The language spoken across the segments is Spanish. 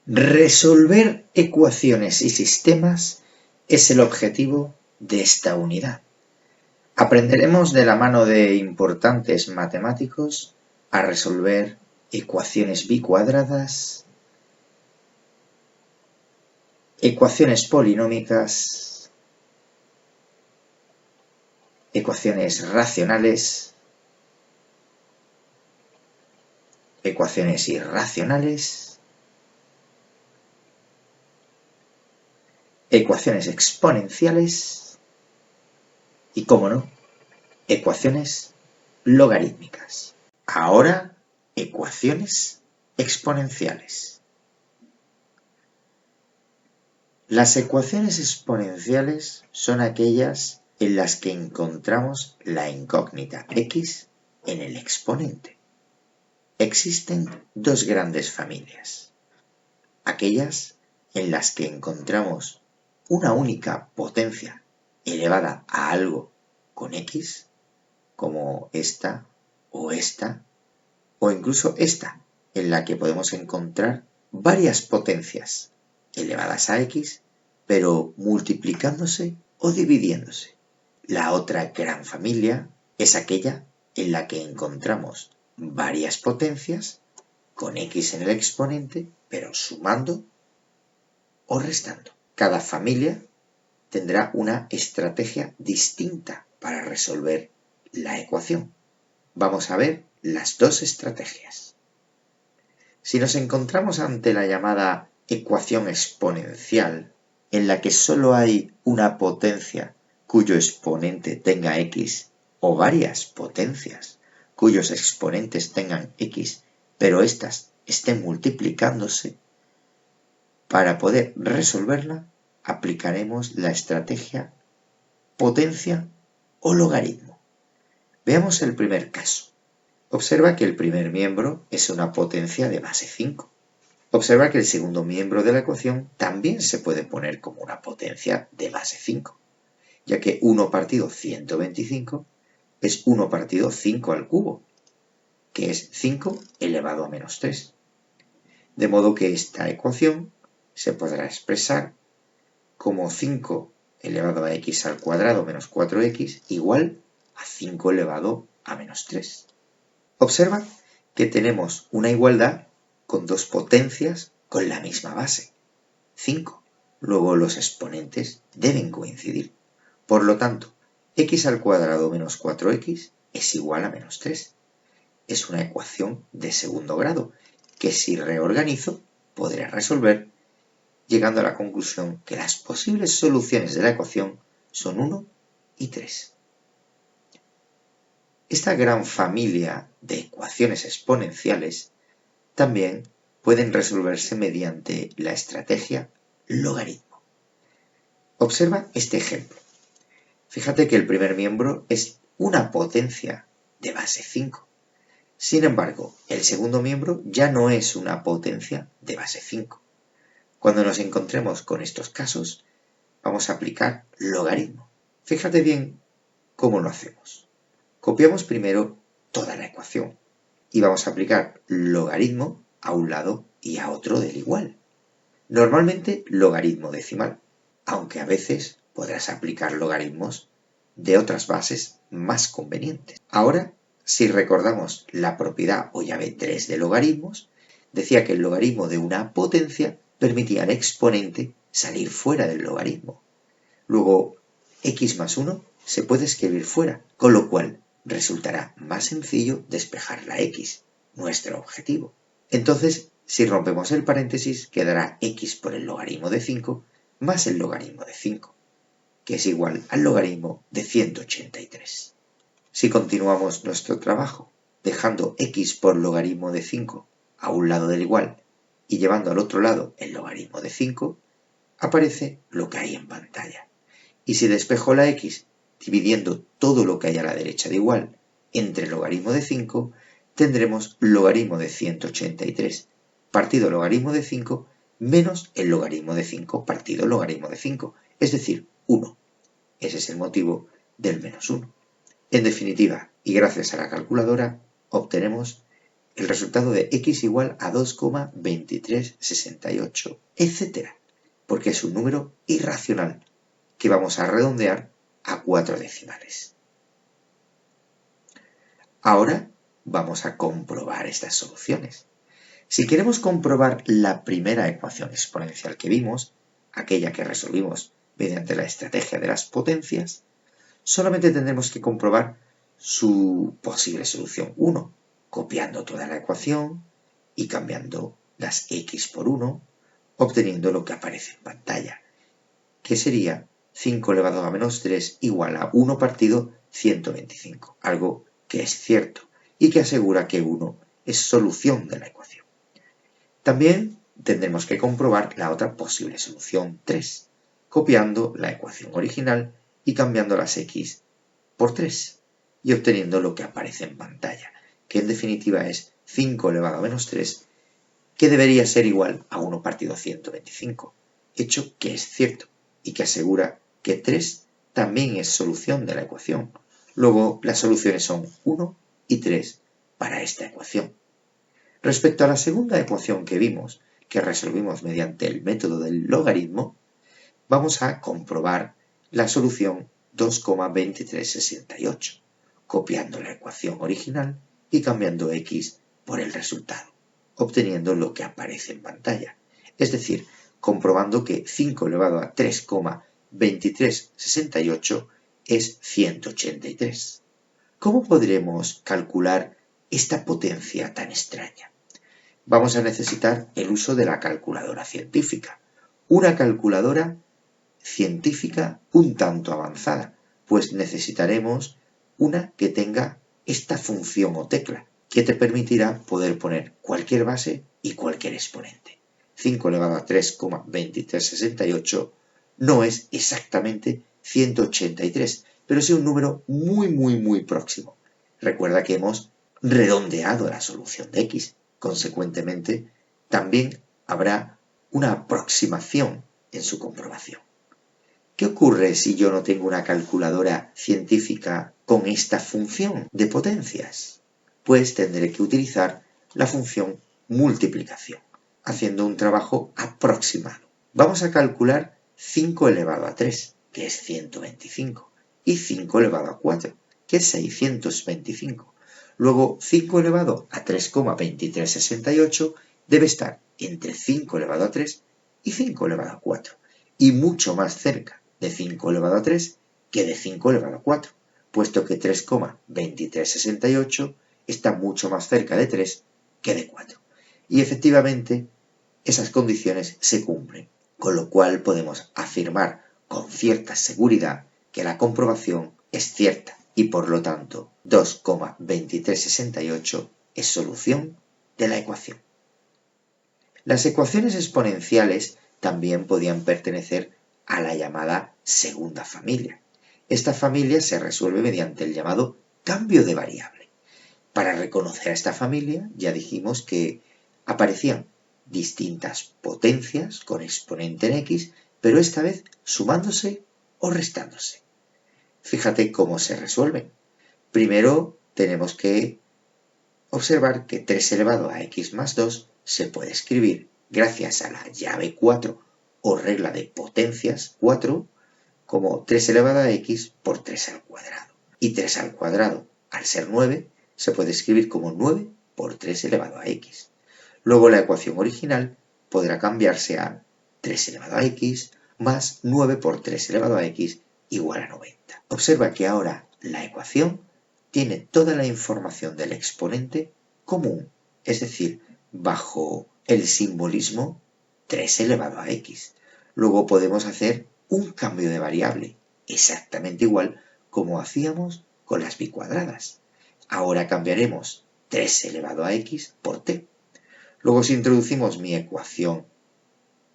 Resolver ecuaciones y sistemas es el objetivo de esta unidad. Aprenderemos de la mano de importantes matemáticos a resolver ecuaciones bicuadradas, ecuaciones polinómicas, ecuaciones racionales, ecuaciones irracionales, ecuaciones exponenciales y, cómo no, ecuaciones logarítmicas. Ahora, ecuaciones exponenciales. Las ecuaciones exponenciales son aquellas en las que encontramos la incógnita x en el exponente. Existen dos grandes familias. Aquellas en las que encontramos una única potencia elevada a algo con x, como esta, o incluso esta, en la que podemos encontrar varias potencias elevadas a x, pero multiplicándose o dividiéndose. La otra gran familia es aquella en la que encontramos varias potencias con x en el exponente, pero sumando o restando. Cada familia tendrá una estrategia distinta para resolver la ecuación. Vamos a ver las dos estrategias. Si nos encontramos ante la llamada ecuación exponencial, en la que solo hay una potencia cuyo exponente tenga x, o varias potencias cuyos exponentes tengan x, pero éstas estén multiplicándose, para poder resolverla aplicaremos la estrategia potencia o logaritmo. Veamos el primer caso. Observa que el primer miembro es una potencia de base 5. Observa que el segundo miembro de la ecuación también se puede poner como una potencia de base 5, ya que 1 partido 125 es 1 partido 5 al cubo, que es 5 elevado a menos 3. De modo que esta ecuación se podrá expresar como 5 elevado a x al cuadrado menos 4x igual a 5 elevado a menos 3. Observa que tenemos una igualdad con dos potencias con la misma base, 5. Luego los exponentes deben coincidir. Por lo tanto, x al cuadrado menos 4x es igual a menos 3. Es una ecuación de segundo grado que, si reorganizo, podré resolver, llegando a la conclusión que las posibles soluciones de la ecuación son 1 y 3. Esta gran familia de ecuaciones exponenciales también pueden resolverse mediante la estrategia logaritmo. Observa este ejemplo. Fíjate que el primer miembro es una potencia de base 5. Sin embargo, el segundo miembro ya no es una potencia de base 5. Cuando nos encontremos con estos casos, vamos a aplicar logaritmo. Fíjate bien cómo lo hacemos. Copiamos primero toda la ecuación y vamos a aplicar logaritmo a un lado y a otro del igual. Normalmente logaritmo decimal, aunque a veces podrás aplicar logaritmos de otras bases más convenientes. Ahora, si recordamos la propiedad o llave 3 de logaritmos, decía que el logaritmo de una potencia permitía al exponente salir fuera del logaritmo. Luego, x más 1 se puede escribir fuera, con lo cual resultará más sencillo despejar la x, nuestro objetivo. Entonces, si rompemos el paréntesis, quedará x por el logaritmo de 5 más el logaritmo de 5, que es igual al logaritmo de 183. Si continuamos nuestro trabajo dejando x por logaritmo de 5 a un lado del igual y llevando al otro lado el logaritmo de 5, aparece lo que hay en pantalla. Y si despejo la x dividiendo todo lo que hay a la derecha de igual entre el logaritmo de 5, tendremos logaritmo de 183 partido logaritmo de 5 menos el logaritmo de 5 partido logaritmo de 5, es decir, 1. Ese es el motivo del menos 1. En definitiva, y gracias a la calculadora, obtenemos el resultado de x igual a 2,2368, etc. Porque es un número irracional que vamos a redondear a 4 decimales. Ahora vamos a comprobar estas soluciones. Si queremos comprobar la primera ecuación exponencial que vimos, aquella que resolvimos mediante la estrategia de las potencias, solamente tendremos que comprobar su posible solución 1, copiando toda la ecuación y cambiando las x por 1, obteniendo lo que aparece en pantalla, que sería 5 elevado a menos 3 igual a 1 partido 125, algo que es cierto y que asegura que 1 es solución de la ecuación. También tendremos que comprobar la otra posible solución 3, copiando la ecuación original y cambiando las x por 3 y obteniendo lo que aparece en pantalla, que en definitiva es 5 elevado a menos 3, que debería ser igual a 1 partido 125, hecho que es cierto y que asegura que 3 también es solución de la ecuación. Luego las soluciones son 1 y 3 para esta ecuación. Respecto a la segunda ecuación que vimos, que resolvimos mediante el método del logaritmo, vamos a comprobar la solución 2,2368, copiando la ecuación original y cambiando x por el resultado, obteniendo lo que aparece en pantalla, es decir, comprobando que 5 elevado a 3,2368 es 183. ¿Cómo podremos calcular esta potencia tan extraña? Vamos a necesitar el uso de la calculadora científica, una calculadora científica un tanto avanzada, pues necesitaremos una que tenga esta función o tecla, que te permitirá poder poner cualquier base y cualquier exponente. 5 elevado a 3,2368 no es exactamente 183, pero sí un número muy próximo. Recuerda que hemos redondeado la solución de x. Consecuentemente, también habrá una aproximación en su comprobación. ¿Qué ocurre si yo no tengo una calculadora científica con esta función de potencias? Pues tendré que utilizar la función multiplicación, haciendo un trabajo aproximado. Vamos a calcular 5 elevado a 3, que es 125, y 5 elevado a 4, que es 625. Luego 5 elevado a 3,2368 debe estar entre 5 elevado a 3 y 5 elevado a 4, y mucho más cerca de 5 elevado a 3 que de 5 elevado a 4, puesto que 3,2368 está mucho más cerca de 3 que de 4. Y efectivamente esas condiciones se cumplen, con lo cual podemos afirmar con cierta seguridad que la comprobación es cierta y por lo tanto 2,2368 es solución de la ecuación. Las ecuaciones exponenciales también podían pertenecer a la llamada segunda familia. Esta familia se resuelve mediante el llamado cambio de variable. Para reconocer a esta familia ya dijimos que aparecían distintas potencias con exponente en x, pero esta vez sumándose o restándose. Fíjate cómo se resuelven. Primero tenemos que observar que 3 elevado a x más 2 se puede escribir gracias a la llave 4 o regla de potencias 4 como 3 elevado a x por 3 al cuadrado. Y 3 al cuadrado, al ser 9, se puede escribir como 9 por 3 elevado a x. Luego la ecuación original podrá cambiarse a 3 elevado a x más 9 por 3 elevado a x igual a 90. Observa que ahora la ecuación tiene toda la información del exponente común, es decir, bajo el simbolismo 3 elevado a x. Luego podemos hacer un cambio de variable, exactamente igual como hacíamos con las bicuadradas. Ahora cambiaremos 3 elevado a x por t. Luego si introducimos mi ecuación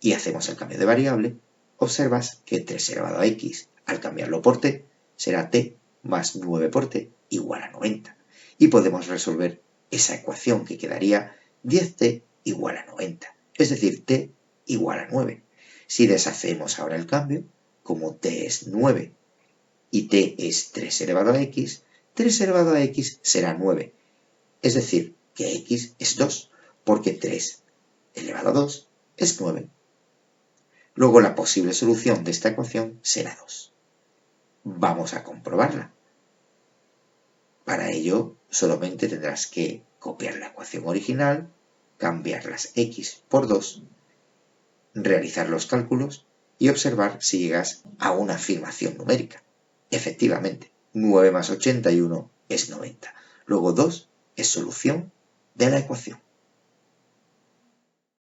y hacemos el cambio de variable, observas que 3 elevado a x, al cambiarlo por t, será t más 9 por t igual a 90. Y podemos resolver esa ecuación que quedaría 10t igual a 90, es decir, t igual a 9. Si deshacemos ahora el cambio, como t es 9 y t es 3 elevado a x, 3 elevado a x será 9. Es decir, que x es 2, porque 3 elevado a 2 es 9. Luego la posible solución de esta ecuación será 2. Vamos a comprobarla. Para ello, solamente tendrás que copiar la ecuación original, cambiar las x por 2, realizar los cálculos y observar si llegas a una afirmación numérica. Efectivamente, 9 más 81 es 90. Luego 2 es solución de la ecuación.